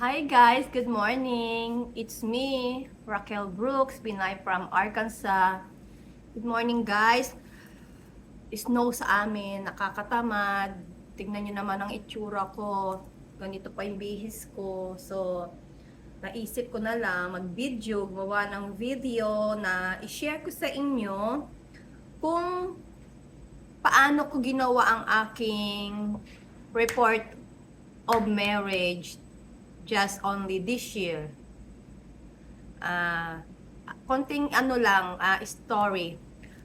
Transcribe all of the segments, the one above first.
Hi guys, good morning. It's me, Raquel Brooks, Pinay from Arkansas. Good morning guys. Snow sa amin, nakakatamad. Tignan nyo naman ang itsura ko. Ganito pa yung bihis ko. So, naisip ko na lang mag-video, gumawa ng video na i-share ko sa inyo kung paano ko ginawa ang aking report of marriage just only this year. Konting ano lang, story.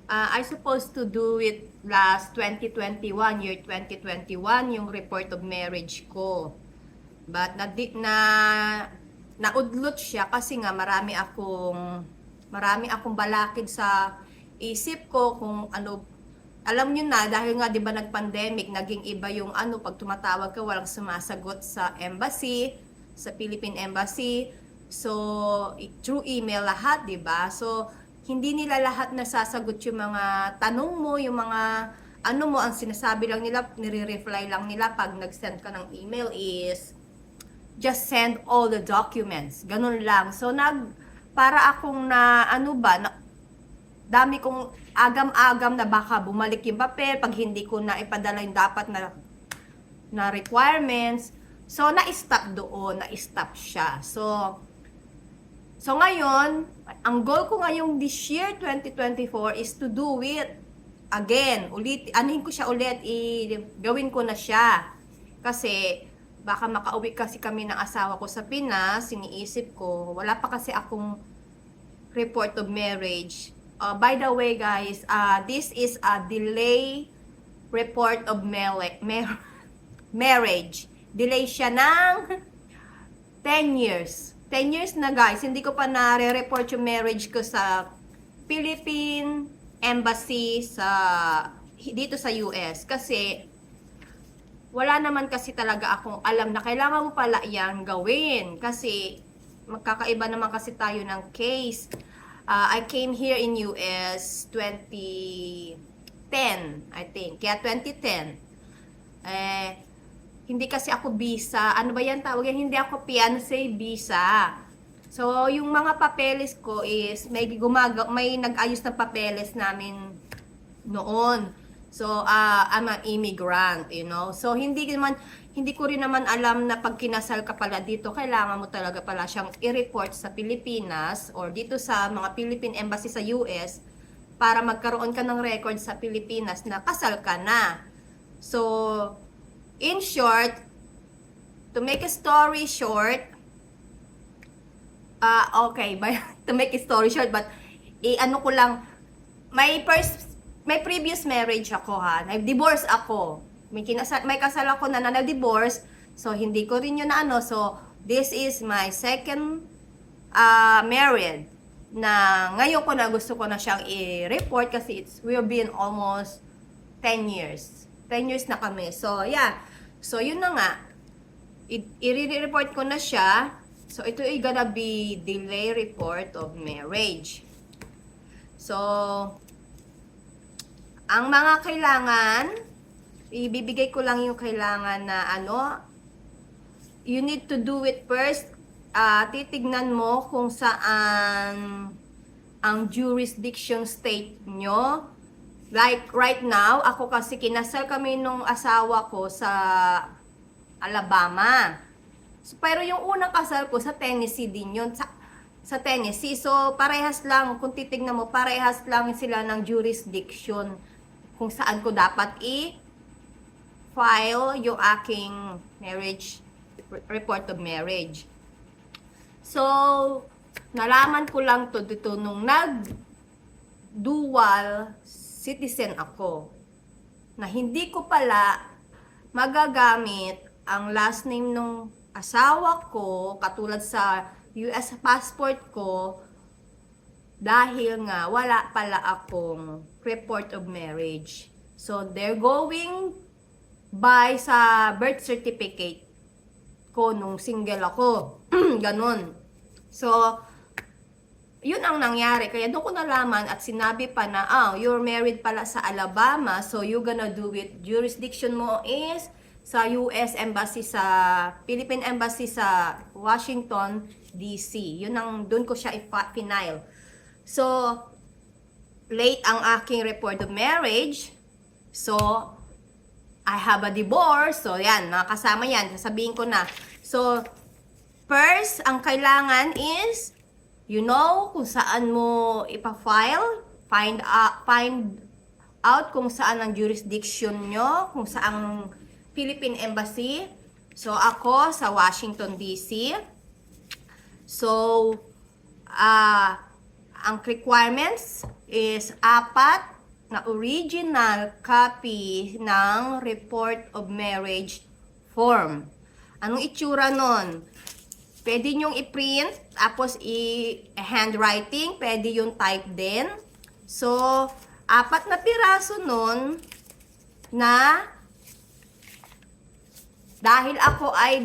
I supposed to do it last 2021, year 2021, yung report of marriage ko. But naudlot siya kasi nga marami akong balakid sa isip ko kung ano. Alam nyo na, dahil nga 'di ba nag-pandemic, naging iba yung pag tumatawag ka walang sumasagot sa embassy, sa Philippine Embassy. So, through email lahat, 'di ba? So, hindi nila lahat nasasagot yung mga tanong mo, yung mga ang sinasabi lang nila, nire-reply lang nila pag nag-send ka ng email is just send all the documents. Ganun lang. So, para akong dami kong agam-agam na baka bumalik yung papel pag hindi ko na ipadala yung dapat na requirements. So, na-stop doon, na-stop siya. So ngayon, ang goal ko ngayong this year, 2024, is to do it again. Anuhin ko siya ulit, gawin ko na siya. Kasi, baka makauwi kasi kami ng asawa ko sa Pinas, siniisip ko, wala pa kasi akong report of marriage. By the way guys, this is a delay report of marriage. Delay siya ng 10 years. 10 years na guys, hindi ko pa nare-report yung marriage ko sa Philippine Embassy dito sa US. Kasi, wala naman kasi talaga akong alam na kailangan mo pala yan gawin. Kasi, magkakaiba naman kasi tayo ng case. I came here in US 2010, I think. Kaya 2010. Hindi kasi ako visa. Ano ba yan tawag yan? Hindi ako fiancé visa. So, yung mga papeles ko is may nag-ayos ng papeles namin noon. So, I'm an immigrant, you know. So, hindi ko rin naman alam na pag kinasal ka pala dito, kailangan mo talaga pala siyang i-report sa Pilipinas or dito sa mga Philippine Embassy sa US para magkaroon ka ng record sa Pilipinas na kasal ka na. So, in short, to make a story short, to make a story short, but ano ko lang, may previous marriage ako ha, nag-divorce ako. May kasal ako na nag-divorce, so hindi ko rin yun so this is my second married na ngayon ko na gusto ko na siyang i-report kasi we've been almost 10 years. 10 years na kami. So, yeah. So, yun na nga. I-report ko na siya. So, ito ay gonna be delay report of marriage. So, ang mga kailangan, ibibigay ko lang yung kailangan na you need to do it first. Titignan mo kung saan ang jurisdiction state nyo. Like right now, ako kasi kinasal kami nung asawa ko sa Alabama. So, pero yung unang kasal ko sa Tennessee din yun. Sa Tennessee. So, parehas lang. Kung titignan mo, parehas lang sila ng jurisdiction kung saan ko dapat i-file yung aking report of marriage. So, nalaman ko lang to dito nung dual citizen ako, na hindi ko pala magagamit ang last name ng asawa ko katulad sa US passport ko dahil nga wala pala akong report of marriage. So they're going by sa birth certificate ko nung single ako. Ganon. So yun ang nangyari. Kaya doon ko nalaman at sinabi pa na, you're married pala sa Alabama, so you gonna do it. Jurisdiction mo is sa US Embassy sa Philippine Embassy sa Washington DC. Yun ang doon ko siya i-file. So late ang aking report of marriage. So I have a divorce. So yan, nakasama yan. Sasabihin ko na. So first, ang kailangan is kung saan mo ipa-file, find out kung saan ang jurisdiction nyo, kung saan Philippine Embassy. So, ako sa Washington, D.C. So, ang requirements is 4 na original copy ng Report of Marriage form. Anong itsura nun? Pwede nyong i-print, tapos i-handwriting, pwede yung type din. So, 4 na piraso nun na dahil ako ay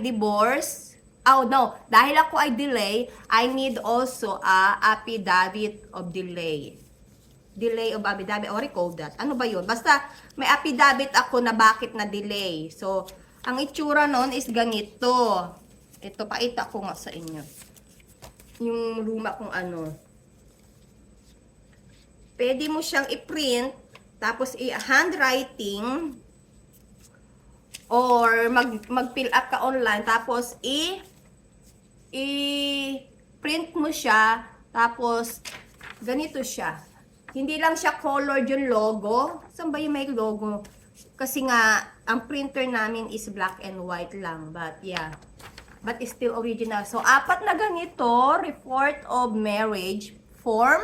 dahil ako ay delay, I need also a affidavit of delay. Delay of affidavit, or recall that. Ano ba yun? Basta may affidavit ako na bakit na delay. So, ang itsura nun is ganito. Ito, paita ko nga sa inyo. Yung luma kung ano. Pwede mo siyang i-print, tapos i-handwriting, or mag-fill up ka online, tapos i-print mo siya, tapos ganito siya. Hindi lang siya colored yung logo. Saan ba yung may logo? Kasi nga, ang printer namin is black and white lang. But yeah. But it's still original. So, 4 na ganito, report of marriage form,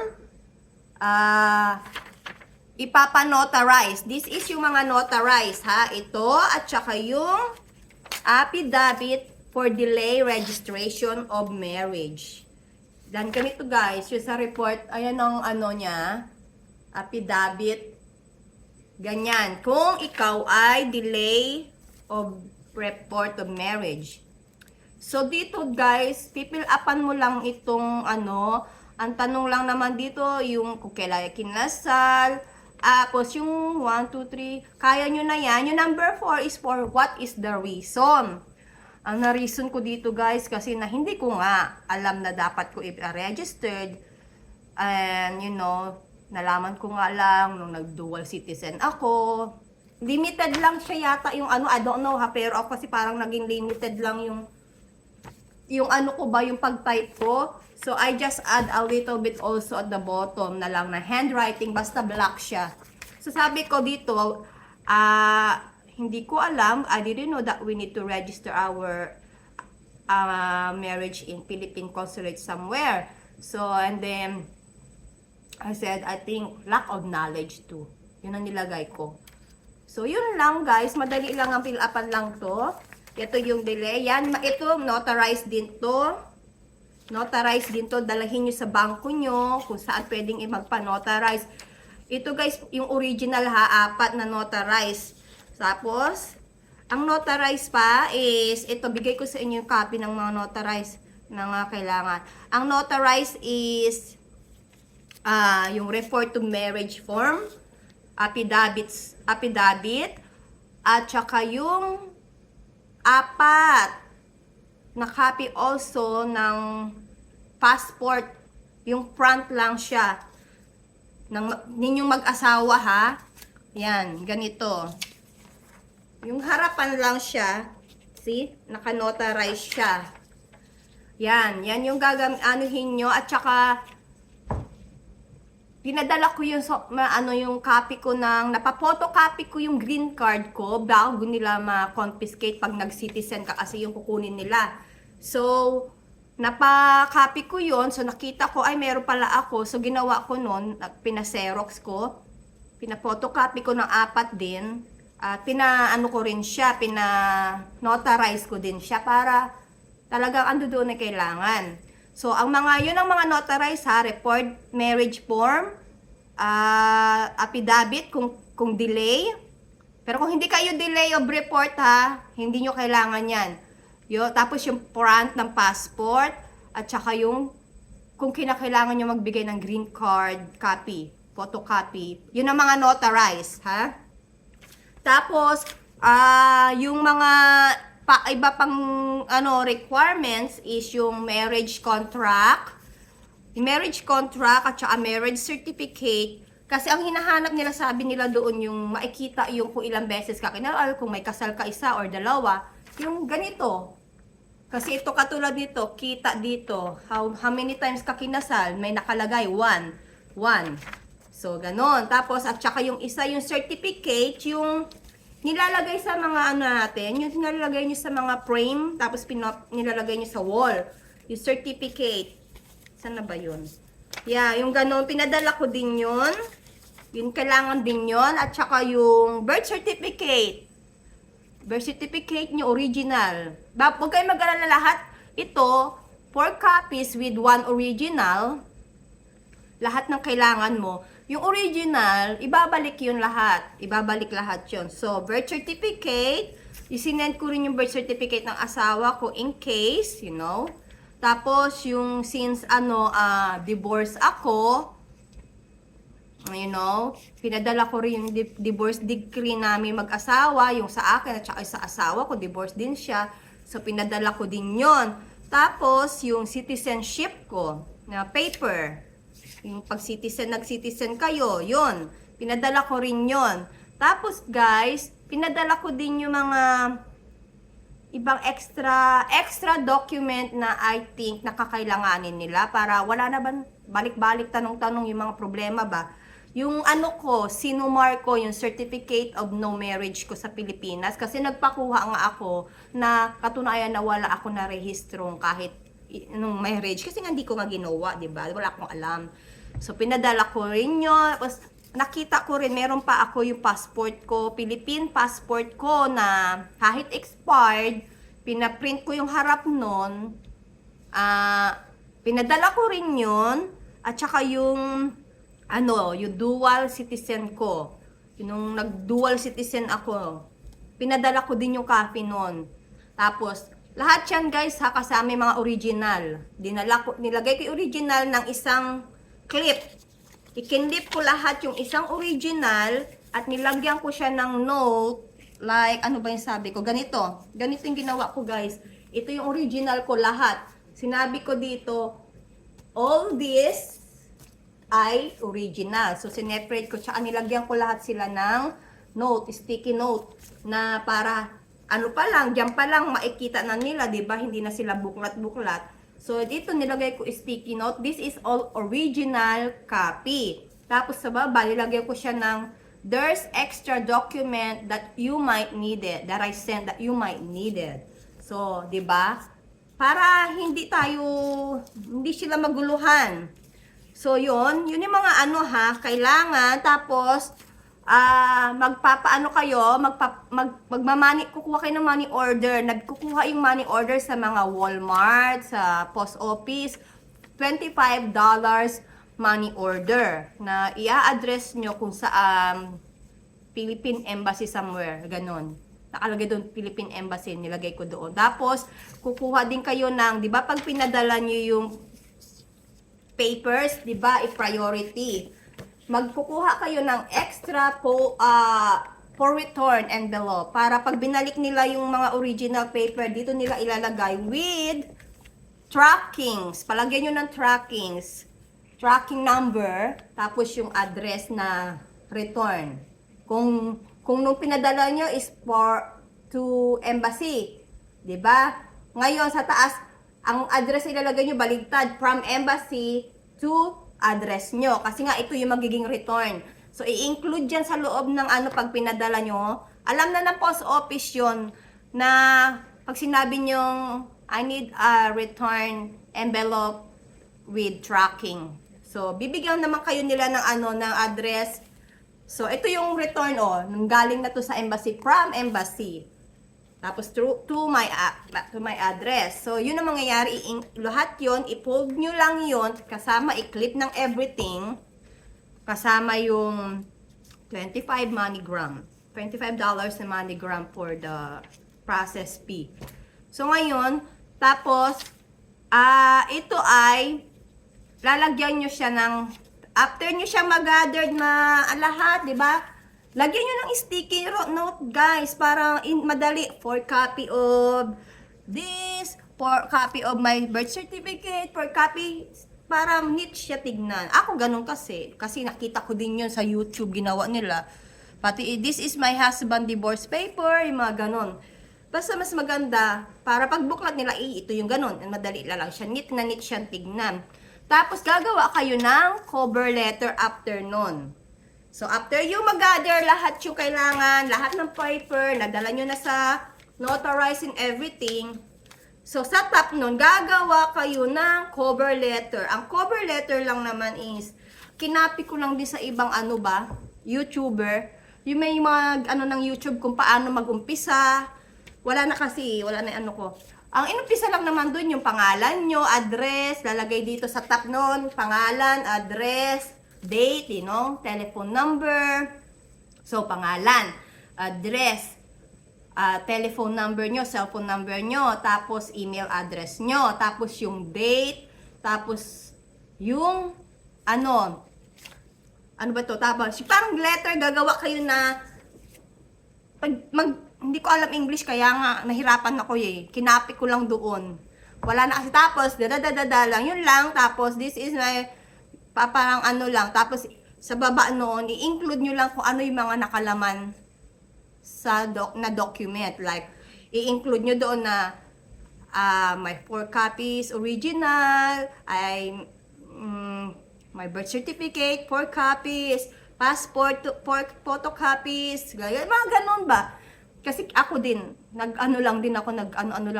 ipapa-notarize. This is yung mga notarize, ha? Ito, at saka yung affidavit for delay registration of marriage. Dan ganito guys, yung sa report, ayan ang ano niya, affidavit, ganyan. Kung ikaw ay delay of report of marriage. So, dito guys, pipil-upan mo lang itong ang tanong lang naman dito, yung kung kailan kinasal, tapos yung 1, 2, 3, kaya nyo na yan. Yung number 4 is for what is the reason. Ang na-reason ko dito guys, kasi na hindi ko nga alam na dapat ko i-registered. And nalaman ko nga lang nung nag-dual citizen ako. Limited lang siya yata yung I don't know ha, pero ako kasi parang naging limited lang yung yung pag-type ko. So, I just add a little bit also at the bottom na lang na handwriting, basta black siya. So, sabi ko dito, hindi ko alam, I didn't know that we need to register our marriage in Philippine consulate somewhere. So, and then, I said, I think, lack of knowledge too. Yun ang nilagay ko. So, yun lang guys, madali lang ang fill-upan lang to. Ito yung delay. Yan, ito, notarized din to. Notarized din to. Dalahin nyo sa bangko nyo kung saan pwedeng magpa-notarize. Ito guys, yung original ha, 4 na notarized. Tapos, ang notarized pa is, ito, bigay ko sa inyo yung copy ng mga notarized na kailangan. Ang notarized is, yung report to marriage form, affidavit, at saka yung 4 na copy also ng passport. Yung front lang siya. Ninyong mag-asawa ha. Yan, ganito. Yung harapan lang siya. See? Naka-notarize siya. Yan yung anuhin nyo. At saka, pinadala ko yung yung copy ko napapotocopy ko yung green card ko bago nila ma-confiscate pag nag-citizen ka kasi yung kukunin nila. So, napa-copy ko yun. So, nakita ko, ay meron pala ako. So, ginawa ko nun, pina-xerox ko. Pina-photocopy ko ng 4 din. At ko rin siya, pina-notarize ko din siya para talagang ando doon na kailangan. So, ang mga notarized ha, report, marriage form, affidavit kung delay. Pero kung hindi kayo delay of report ha, hindi nyo kailangan yan. Tapos yung front ng passport, at saka yung kung kinakailangan nyo magbigay ng green card copy, photocopy. Yun ang mga notarized ha. Tapos, Yung mga iba pang requirements is yung marriage contract at saka marriage certificate. Kasi ang hinahanap nila, sabi nila doon, yung makikita yung kung ilang beses ka kinal, kung may kasal ka isa or dalawa, yung ganito. Kasi ito katulad nito, kita dito, how many times ka kinasal, may nakalagay, 1. So, ganon. Tapos, at saka yung isa, yung certificate, yung nilalagay sa mga natin, yung nilalagay nyo sa mga frame, tapos nilalagay nyo sa wall. Yung certificate. Saan na ba yun? Yeah, yung ganon, pinadala ko din yun. Yun, kailangan din yun. At saka yung birth certificate. Birth certificate nyo, original. Huwag kayo mag-alala lahat. Ito, 4 copies with 1 original. Lahat ng kailangan mo. Yung original, ibabalik yun lahat. Ibabalik lahat yun. So, birth certificate. Isinend ko rin yung birth certificate ng asawa ko in case, you know. Tapos, yung since, divorce ako, you know, pinadala ko rin yung divorce decree namin mag-asawa, yung sa akin at saka sa asawa ko, divorce din siya. So, pinadala ko din yon. Tapos, yung citizenship ko, na paper, yung nag-citizen kayo, yon. Pinadala ko rin yon. Tapos, guys, pinadala ko din yung mga ibang extra document na I think nakakailanganin nila para wala na ba balik-balik tanong-tanong yung mga problema ba. Yung sinumar ko yung certificate of no marriage ko sa Pilipinas kasi nagpakuha nga ako na katunayan na wala ako na rehistrong kahit nung marriage kasi nga hindi ko nga ginawa, 'di ba? Wala akong alam. So pinadala ko rin yun. Tapos nakita ko rin meron pa ako yung passport ko, Philippine passport ko na kahit expired, pinaprint ko yung harap nun. Pinadala ko rin yun at saka yung yung dual citizen ko. Yung nag-dual citizen ako, pinadala ko din yung copy nun. Tapos, lahat yan guys ha, kasama yung mga original. Nilagay ko yung original ng isang clip. Ikinlip ko lahat yung isang original at nilagyan ko siya ng note. Like, ano ba yung sabi ko? Ganito. Ganito yung ginawa ko guys. Ito yung original ko lahat. Sinabi ko dito, all this ay original. So, sineperate ko. Tsaka nilagyan ko lahat sila ng note, sticky note, na para, dyan pa lang, makikita na nila, di ba? Hindi na sila buklat-buklat. So, dito nilagay ko sticky note. This is all original copy. Tapos, sa baba, nilagay ko siya ng, there's extra document that you might need it, that I sent that you might need it. So, di ba? Para hindi sila maguluhan. So, yun yung mga kailangan. Tapos, kukuha kayo ng money order. Nagkukuha yung money order sa mga Walmart, sa post office, $25 money order na i-address nyo kung sa Philippine Embassy somewhere, ganon. Nakalagay doon Philippine Embassy, nilagay ko doon. Tapos, kukuha din kayo ng, di ba, pag pinadala nyo yung papers, di ba, i-priority. Magkukuha kayo ng extra for return envelope para pag binalik nila yung mga original paper, dito nila ilalagay with trackings. Palagyan nyo ng trackings. Tracking number, tapos yung address na return. Kung nung pinadala nyo is to embassy, di ba? Ngayon, sa taas, ang address ilalagay nyo baligtad from embassy to address nyo. Kasi nga, ito yung magiging return. So, i-include dyan sa loob ng pag pinadala nyo. Alam na ng post office yun na pag sinabi nyo, I need a return envelope with tracking. So, bibigyan naman kayo nila ng address. So, ito yung return, galing na to sa embassy, from embassy. Tapos, to my address. So, yun ang mangyayari. Lahat yun, i-fold nyo lang yun, kasama, i-clip ng everything, kasama yung $25 na MoneyGram for the process fee. So, ngayon, tapos, ito ay, lalagyan nyo siya ng, after nyo siya mag-gathered na lahat, di ba? Lagyan nyo ng sticky note, guys, para madali. 4 copy of this, 4 copy of my birth certificate, 4 copy, para neat siya tignan. Ako ganun kasi nakita ko din yun sa YouTube, ginawa nila. Pati, this is my husband divorce paper, yung mga ganun. Basta mas maganda, para pagbuklat nila, ito yung ganun. Madali lang siya, neat na neat siya tignan. Tapos, gagawa kayo ng cover letter after nun. So, after you mag-gather lahat yung kailangan, lahat ng paper, nadala nyo na sa notarizing everything. So, sa top nun, gagawa kayo ng cover letter. Ang cover letter lang naman is, kinapi ko lang din sa ibang YouTuber. Yung may ano ng YouTube kung paano mag-umpisa. Wala na kasi, wala na ko. Ang inumpisa lang naman dun yung pangalan nyo, address, lalagay dito sa top nun, pangalan, address, date, telephone number. So, pangalan, address, telephone number nyo, cellphone number nyo, tapos email address nyo, tapos yung date, tapos yung, ano ba to? Tapos, parang letter, gagawa kayo na, hindi ko alam English, kaya nga, nahirapan ako Kinapi ko lang doon. Wala na kasi, tapos, lang, yun lang, tapos, this is my, parang lang, tapos, sa baba noon, i-include nyo lang kung ano yung mga nakalaman sa document. Like, i-include nyo doon na, my 4 copies original, my birth certificate, 4 copies, passport, 4 photocopies, mga ganun ba? Kasi ako din, nag-ano lang,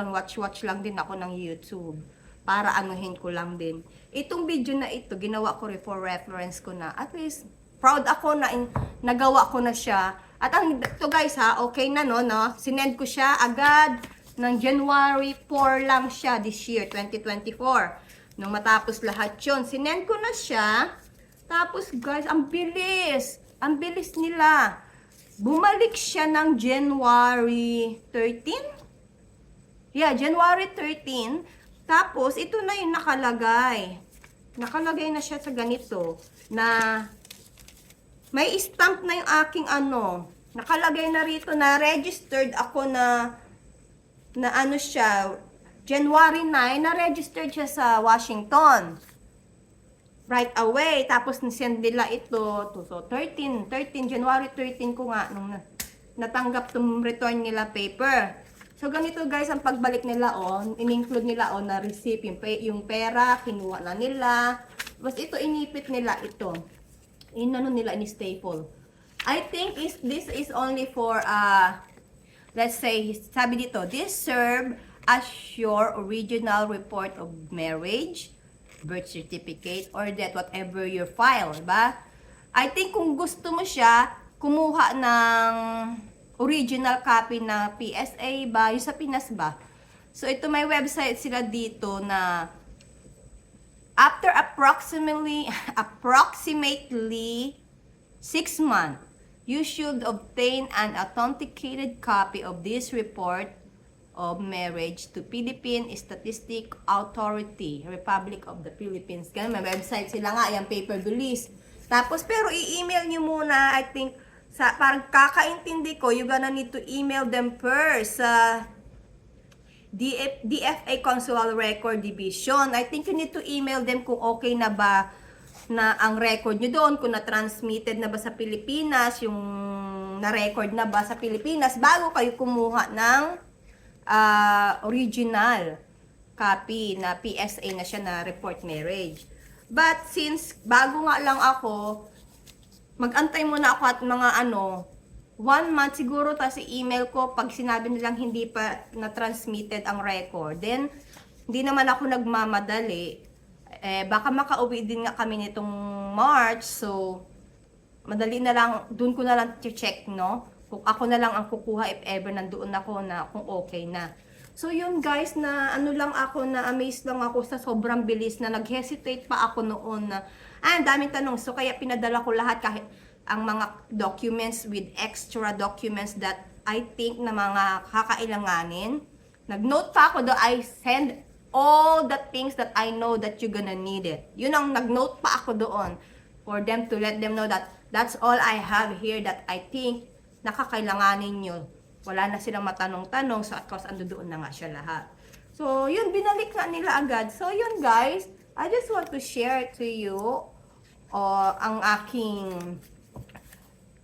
watch lang din ako ng YouTube. Para anuhin ko lang din. Itong video na ito, ginawa ko for reference ko na. At least, proud ako na nagawa ko na siya. At ito guys okay na no? Sinend ko siya agad ng January 4 lang siya this year, 2024. Nung matapos lahat yun, sinend ko na siya. Tapos guys, ang bilis nila. Bumalik siya ng January 13? Yeah, January 13. Tapos, ito na yung nakalagay. Nakalagay na siya sa ganito. Na, may stamp na yung aking Nakalagay na rito na registered ako na siya. January 9, na-registered siya sa Washington. Right away. Tapos, nisend nila ito. So, January 13 ko nga, nung natanggap itong return nila paper. So, ganito guys, ang pagbalik nila in-include nila na receipt, yung pera, kinuha na nila. Tapos, ito, inipit nila ito. Nila, in-staple. I think this is only for, let's say, sabi dito, this serve as your original report of marriage, birth certificate, or that whatever your file, diba? I think kung gusto mo siya, kumuha ng original copy na PSA ba, yung sa Pinas ba? So, ito may website sila dito na after approximately 6 months, you should obtain an authenticated copy of this report of marriage to Philippine Statistic Authority, Republic of the Philippines. Ganun, may website sila nga, yung paper release. Tapos, pero i-email nyo muna, I think, parang kakaintindi ko, you gonna need to email them first sa DFA Consular Record Division. I think you need to email them kung okay na ba na ang record nyo doon, kung na-transmitted na ba sa Pilipinas, yung na-record na ba sa Pilipinas, bago kayo kumuha ng original copy na PSA na siya na report marriage. But since bago nga lang ako, mag-antay muna ako at mga 1 month siguro, tapos i-email ko pag sinabi nilang hindi pa na-transmitted ang record. Then, hindi naman ako nagmamadali. Baka makauwi din nga kami nitong March, so madali na lang, dun ko na lang check, no? Kung ako na lang ang kukuha if ever nandoon ako na kung okay na. So yun guys, na lang ako, na amazed lang ako sa sobrang bilis na nag-hesitate pa ako noon na, ang daming tanong. So kaya pinadala ko lahat, kahit ang mga documents with extra documents that I think na mga kakailanganin. Nag-note pa ako, I send all the things that I know that you're gonna need it. Yun ang nag-note pa ako doon. for them to let them know that that's all I have here that I think nakakailanganin nyo. Wala na silang matanong-tanong, so at course, ando doon na nga siya lahat. So, yun, binalik nga nila agad. So, yun guys, I just want to share to you ang aking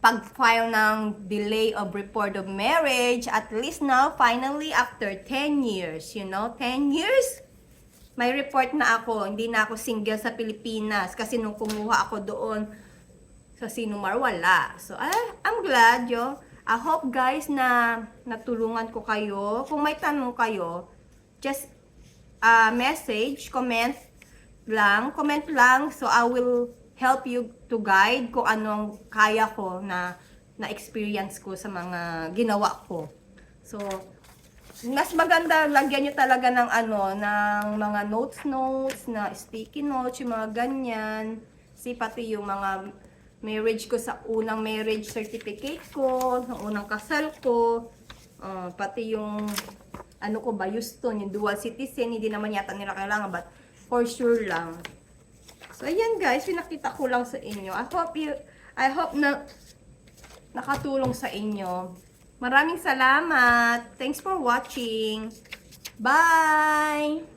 pag-file ng delay of report of marriage. At least now, finally, after 10 years, 10 years, may report na ako. Hindi na ako single sa Pilipinas kasi nung kumuha ako doon sa Sinumar, wala. So, I'm glad, I hope guys na natulungan ko kayo. Kung may tanong kayo, just message, comment lang. So, I will help you to guide kung anong kaya ko na experience ko sa mga ginawa ko. So, mas maganda lagyan nyo talaga ng ng mga notes na sticky notes, yung mga ganyan. Pati yung mga marriage ko sa unang marriage certificate ko, sa unang kasal ko, pati yung Houston, yung dual citizen, hindi naman yata nila kailangan, but for sure lang. So, ayan guys, pinakita ko lang sa inyo. I hope na nakatulong sa inyo. Maraming salamat. Thanks for watching. Bye!